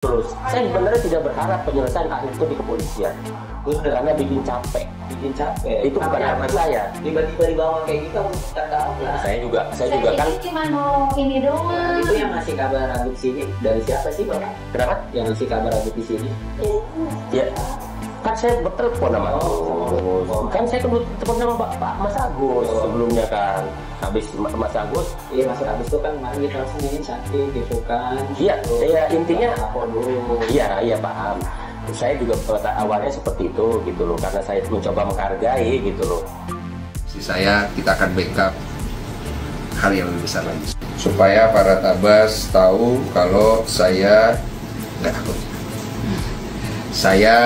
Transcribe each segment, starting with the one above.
Terus, saya sebenarnya tidak berharap penyelesaian akhir itu di kepolisian. Karena bikin capek. Itu bukan harapan saya. Tiba-tiba dibawa kayak gitu, tak tahu lah. Saya juga kan. Cuma mau ini doang. Itu yang ngasih kabar Agus sini dari siapa sih Bapak? Kenapa? Yang ngasih kabar Agus di sini? Ya, kan saya bertelepon sama Agus. Kan saya telepon sama Pak Mas Agus sebelumnya kan. Habis Mas Agus, Iya, Mas Agus itu kan kemarin kita sendiri sakit gitu kan. iya, intinya, lapor dulu. iya paham. Saya juga pada awalnya seperti itu gitu loh, karena saya mencoba menghargai gitu loh. Saya kita akan backup hal yang lebih besar lagi supaya para tabas tahu kalau saya nggak takut. Saya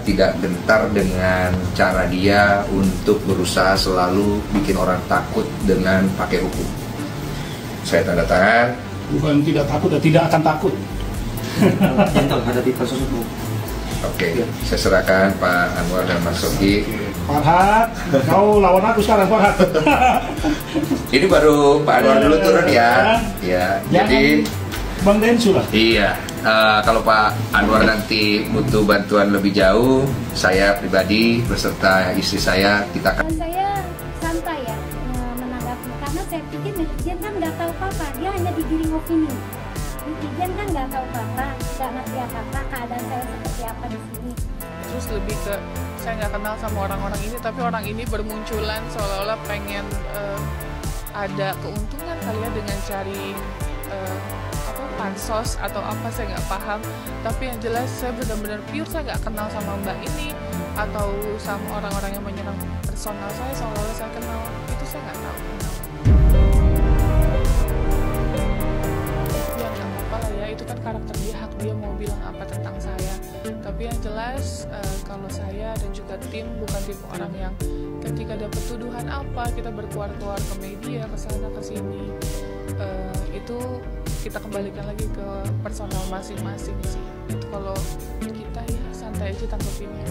tidak gentar dengan cara dia untuk berusaha selalu bikin orang takut dengan pakai hukum. Saya tanda tangan. Bukan tidak takut, dan tidak akan takut. Gentle hadapi kasus hukum. Oke, saya serahkan Pak Anwar dan Mas Sogi. Farhad, kau lawan aku sekarang, Farhad. Ini baru Pak Anwar dulu turun ya. Ya, jadi Bang Densu lah. iya. Kalau Pak Anwar nanti butuh bantuan lebih jauh, saya pribadi beserta istri saya kita akan. Saya santai ya menanggapi, karena saya pikir netizen kan nggak tahu apa-apa, dia hanya digiring opini. Netizen kan nggak tahu apa-apa, nggak ngerti apa-apa keadaan saya seperti apa di sini. Terus lebih ke saya nggak kenal sama orang-orang ini, tapi orang ini bermunculan seolah-olah pengen ada keuntungan kali ya dengan cari pansos atau apa, saya nggak paham. Tapi yang jelas saya benar-benar pure, saya nggak kenal sama mbak ini atau sama orang-orang yang menyerang personal saya seolah-olah saya kenal, itu saya nggak tahu. Ya nggak apa-apa lah ya, itu kan karakter dia, hak dia mau bilang apa tentang saya. Tapi yang jelas kalau saya dan juga tim bukan tipe orang yang ketika dapat tuduhan apa kita berkuar-kuar ke media, ke sana ke sini. Itu kita kembalikan lagi ke personal masing-masing sih. Itu kalau kita ya santai aja tanggepinnya.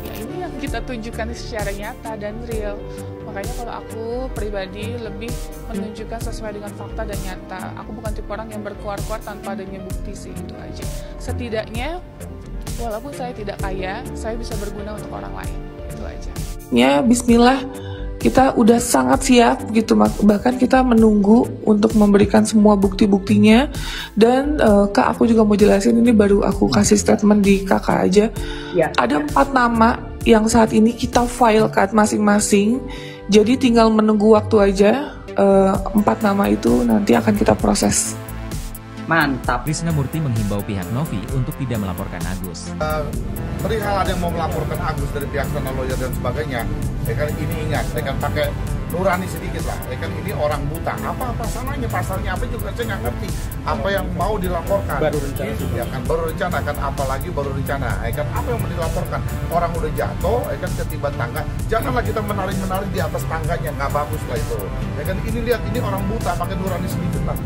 Ya ini yang kita tunjukkan secara nyata dan real. Makanya kalau aku pribadi lebih menunjukkan sesuai dengan fakta dan nyata. Aku bukan tipe orang yang berkuar-kuar tanpa adanya bukti sih, itu aja. Setidaknya walaupun saya tidak kaya, saya bisa berguna untuk orang lain. Itu aja. Ya, bismillah. Kita udah sangat siap gitu, bahkan kita menunggu untuk memberikan semua bukti-buktinya. Dan Kak, aku juga mau jelasin, ini baru aku kasih statement di Kakak aja ya. Ada 4 nama yang saat ini kita file cut masing-masing, jadi tinggal menunggu waktu aja. 4 nama itu nanti akan kita proses. Mantap. Krisnamurti menghimbau pihak Novi untuk tidak melaporkan Agus. Perihal ada yang mau melaporkan Agus dari pihak sana lawyer dan sebagainya, ya kan ini ingat, ya kan pakai nurani sedikit lah, ya kan ini orang buta, apa pasalnya, pasalnya apa juga saya nggak ngerti, apa yang mau dilaporkan, baru rencana, ya kan baru rencana kan, apalagi baru rencana, ya kan apa yang mau dilaporkan, orang udah jatuh, ya kan ketiban tangga, janganlah kita menari di atas tangganya, nggak bagus lah itu, ya kan ini lihat ini orang buta, pakai nurani sedikit lah.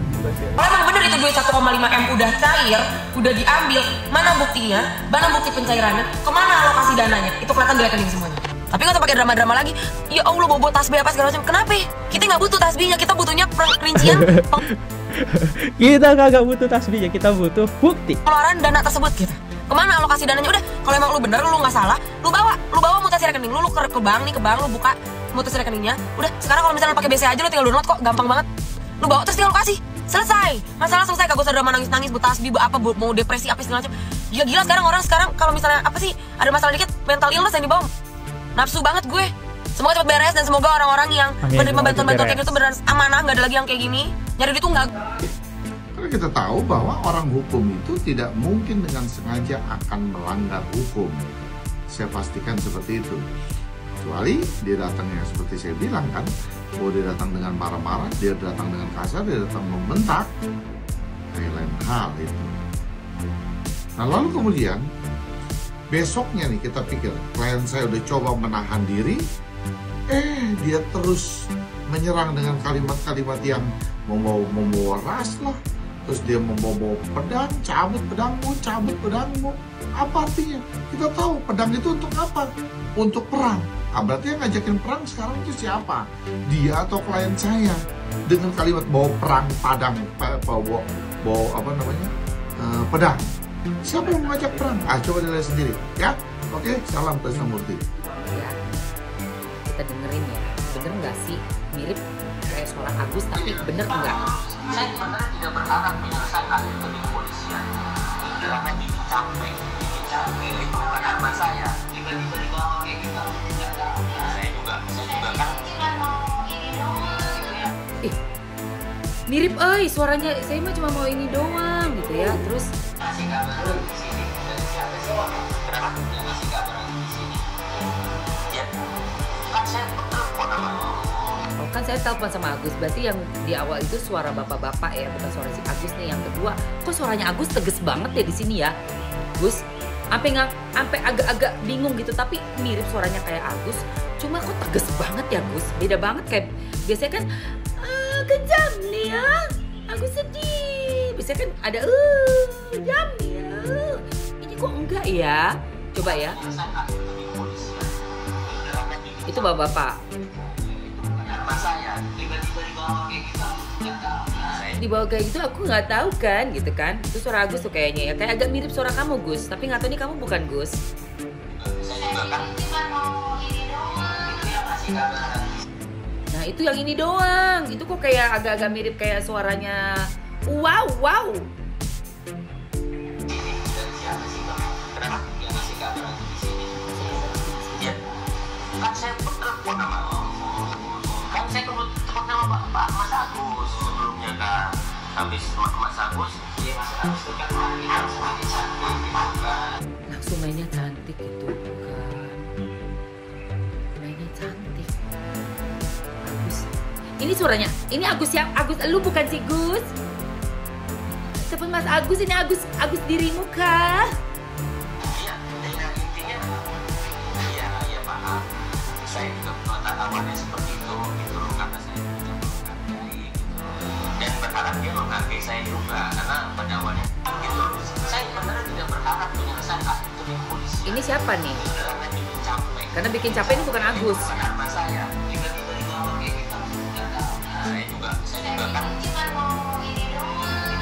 Emang bener itu duit 1,5 M udah cair, udah diambil, mana buktinya, mana bukti pencairannya, kemana alokasi dananya, itu kelihatan di rekening semuanya. Tapi nggak usah pakai drama-drama lagi. Ya Allah, bobo tasbih apa segala macam. Kenapa? Kita nggak butuh tasbihnya, kita butuhnya perincian. Kita kagak butuh tasbihnya, kita butuh bukti. Pengeluaran dana tersebut gitu. Kemana alokasi dananya? Udah, kalau emang lu bener, lu nggak salah, lu bawa mutasi rekening, lu ke bank nih, ke bank, lu buka mutasi rekeningnya. Udah, sekarang kalau misalnya pakai BC aja, lu tinggal download kok, gampang banget. Lu bawa terus tinggal lu kasih. Selesai, masalah selesai, kagak usah drama nangis-nangis, butasbih, apa, mau depresi, apa segala macam. Gila sekarang kalau misalnya apa sih, ada masalah dikit, mental illness yang dibawa. Nafsu banget gue. Semoga cepat beres dan semoga orang-orang yang menerima bantuan-bantuan kayak gitu beneran amanah, nggak ada lagi yang kayak gini. Nyari duit tuh nggak. Karena kita tahu bahwa orang hukum itu tidak mungkin dengan sengaja akan melanggar hukum. Saya pastikan seperti itu. Kecuali dia datangnya seperti saya bilang kan, bahwa dia datang dengan marah-marah, dia datang dengan kasar, dia datang membentak, kayak lain hal itu. Nah lalu kemudian besoknya nih kita pikir klien saya udah coba menahan diri, dia terus menyerang dengan kalimat-kalimat yang membawa ras lah, terus dia membawa pedang, cabut pedangmu. Apa artinya? Kita tahu pedang itu untuk apa? Untuk perang. Berarti yang ngajakin perang sekarang itu siapa? Dia atau klien saya? dengan kalimat bawa perang padang, bawa apa namanya, pedang. Siapa yang mengajak perang? Coba dilihat sendiri, ya. Oke, salam Krisnamurti. Ya, kita dengerin ya, bener nggak sih mirip kayak suara Agus, tapi bener nggak? Saya sebenarnya tidak berharap menyelesaikan itu di kepolisian. Karena bikin capek itu bukan karena saya. Tiba-tiba dibawa kayak gitu. Saya juga kan. Mirip, suaranya saya mah cuma mau ini doang gitu ya. Terus Kasih kabar di sini. Dari siapa sih? Kenapa kasih kabar di sini? Ya, kan saya telepon sama kan saya telepon sama Agus, berarti yang di awal itu suara bapak-bapak ya, bukan suara si Agus nih. Yang kedua, kok suaranya Agus tegas banget ya di sini ya, Gus. Sampai agak-agak bingung gitu, tapi mirip suaranya kayak Agus. Cuma kok tegas banget ya Gus, beda banget kayak biasanya kan kejam nih ya, Agus sedih. Biasanya kan ada jam nih ya. Ini kok enggak ya? Coba ya. Itu bapak-bapak. Saya tiba-tiba dibawa kayak gitu, dibawa kayak gitu aku nggak tahu kan gitu kan. Itu suara Agus tuh kayaknya ya, kayak agak mirip suara kamu Gus, tapi nggak tahu nih kamu bukan Gus. Saya juga kan itu yang kasih kabar. Nah itu yang ini doang, itu kok kayak agak-agak mirip kayak suaranya wow. Dari siapa sih Bang? Kenapa yang kasih kabar di sini? Ya, kan saya telepon sama kan saya telepon sama Pak Mas Agus sebelumnya kan. Habis Mas Agus, dia Mas Agus itu kan kita semakin cantik gitu kan. Langsung mainnya cantik gitu kan. Mainnya cantik. Agus. Ini suaranya, ini Agus ya? Agus, lu bukan si Gus? Telepon Mas Agus, ini Agus dirimu kah? Iya, intinya iya Pak. Saya juga awalnya seperti itu gitu loh, karena saya juga menghargai gitu dan berharap dia menghargai saya juga, karena pada awalnya gitu saya benar-benar tidak berharap menyelesaikan itu di polisi. Ini siapa nih? Karena bikin capek. Karena bikin capek ini bukan Agus. Bukan karena saya, tiba-tiba dibawa kayak gitu. Saya juga kan itu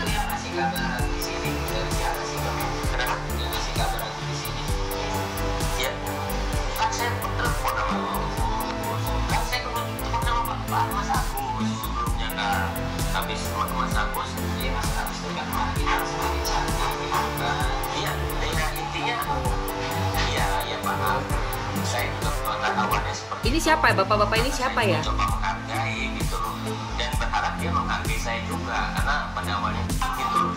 yang kasih kabar di sini. Dari siapa sih Bang? Kenapa yang kasih kabar di sini? Ya, kan saya telepon sama kan saya telepon sama Pak Mas Agus sebelumnya kan. Habis Mas Agus, dia Mas Agus itu kan kita semakin cantik gitu kan. Iya, intinya iya Pak. Saya juga awalnya seperti ini siapa ya? Bapak-bapak ini siapa ya? Coba menghargai gitu loh dan berharap dia menghargai saya juga, karena pada awalnya gitu loh.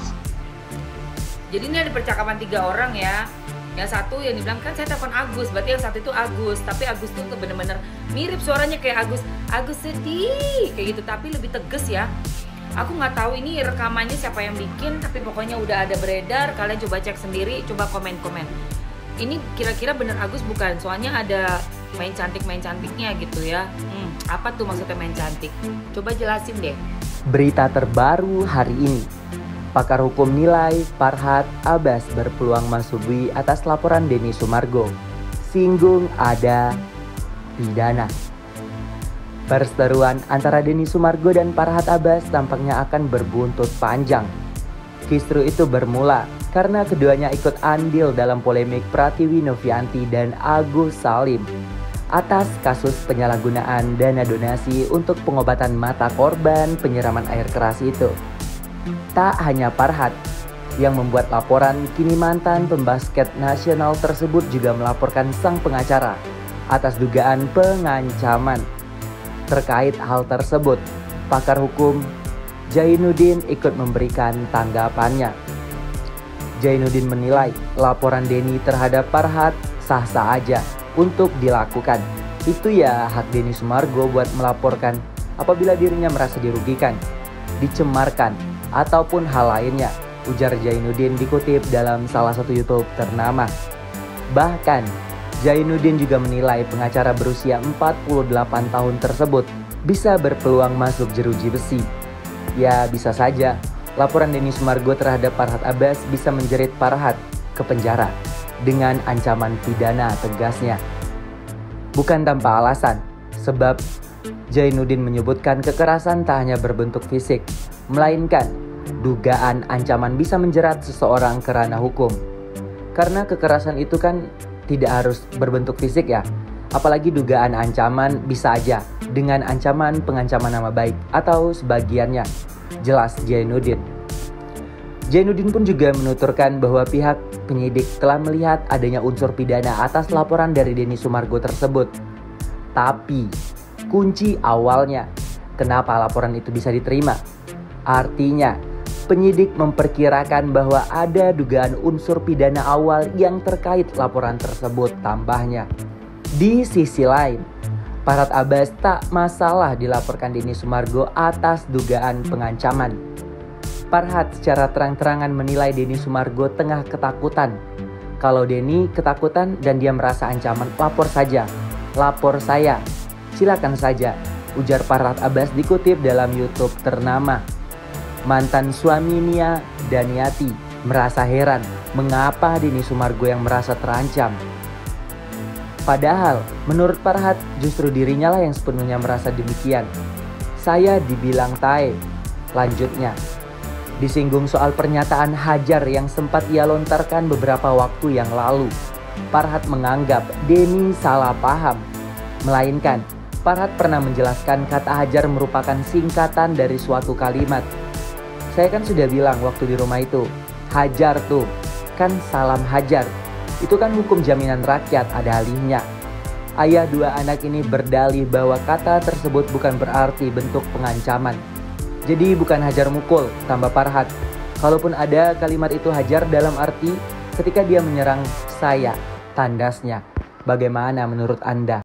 Jadi ini ada percakapan 3 orang ya. Yang satu yang dibilang kan saya telepon Agus, berarti yang satu itu Agus. Tapi Agus tuh bener-bener mirip suaranya kayak Agus sedih kayak gitu, tapi lebih tegas ya. Aku nggak tahu ini rekamannya siapa yang bikin, tapi pokoknya udah ada beredar. Kalian coba cek sendiri, coba komen-komen. Ini kira-kira bener Agus bukan? Soalnya ada main cantiknya gitu ya. Apa tuh maksudnya main cantik? Coba jelasin deh. Berita terbaru hari ini. Pakar hukum nilai Farhad Abbas berpeluang masuk UI atas laporan Denny Sumargo. Singgung ada pidana. Perseteruan antara Denny Sumargo dan Farhad Abbas tampaknya akan berbuntut panjang. Kisru itu bermula karena keduanya ikut andil dalam polemik Pratiwi Novianti dan Agus Salim atas kasus penyalahgunaan dana donasi untuk pengobatan mata korban penyiraman air keras itu. Tak hanya Farhad yang membuat laporan, kini mantan pembasket nasional tersebut juga melaporkan sang pengacara atas dugaan pengancaman. Terkait hal tersebut, pakar hukum Jainuddin ikut memberikan tanggapannya. Jainuddin menilai laporan Denny terhadap Farhad sah-sah aja untuk dilakukan. Itu ya hak Denny Sumargo buat melaporkan apabila dirinya merasa dirugikan, dicemarkan, ataupun hal lainnya, ujar Jainuddin dikutip dalam salah satu YouTube ternama. Bahkan, Jainuddin juga menilai pengacara berusia 48 tahun tersebut bisa berpeluang masuk jeruji besi. Ya bisa saja, laporan Denny Sumargo terhadap Farhad Abbas bisa menjerit Farhad ke penjara dengan ancaman pidana tegasnya. Bukan tanpa alasan, sebab Jainuddin menyebutkan kekerasan tak hanya berbentuk fisik, melainkan dugaan ancaman bisa menjerat seseorang ke ranah hukum. Karena kekerasan itu kan tidak harus berbentuk fisik ya, apalagi dugaan ancaman bisa aja dengan ancaman pengancaman nama baik atau sebagiannya, jelas Jainuddin. Jainuddin pun juga menuturkan bahwa pihak penyidik telah melihat adanya unsur pidana atas laporan dari Denny Sumargo tersebut. Tapi kunci awalnya, kenapa laporan itu bisa diterima? Artinya, penyidik memperkirakan bahwa ada dugaan unsur pidana awal yang terkait laporan tersebut, tambahnya. Di sisi lain, Farhad Abbas tak masalah dilaporkan Denny Sumargo atas dugaan pengancaman. Farhad secara terang-terangan menilai Denny Sumargo tengah ketakutan. Kalau Denny ketakutan dan dia merasa ancaman, lapor saja. Lapor saya. Silakan saja, ujar Farhad Abbas dikutip dalam YouTube ternama. Mantan suami Nia, Daniati, merasa heran mengapa Denny Sumargo yang merasa terancam. Padahal menurut Farhad justru dirinya lah yang sepenuhnya merasa demikian. Saya dibilang tae, lanjutnya. Disinggung soal pernyataan hajar yang sempat ia lontarkan beberapa waktu yang lalu. Farhad menganggap Denny salah paham. Melainkan, Farhad pernah menjelaskan kata hajar merupakan singkatan dari suatu kalimat. Saya kan sudah bilang waktu di rumah itu, hajar tuh, kan salam hajar. Itu kan hukum jaminan rakyat, ada alihnya. Ayah dua anak ini berdalih bahwa kata tersebut bukan berarti bentuk pengancaman. Jadi bukan hajar mukul, tambah Farhad. Kalaupun ada kalimat itu hajar dalam arti ketika dia menyerang saya, tandasnya. Bagaimana menurut Anda?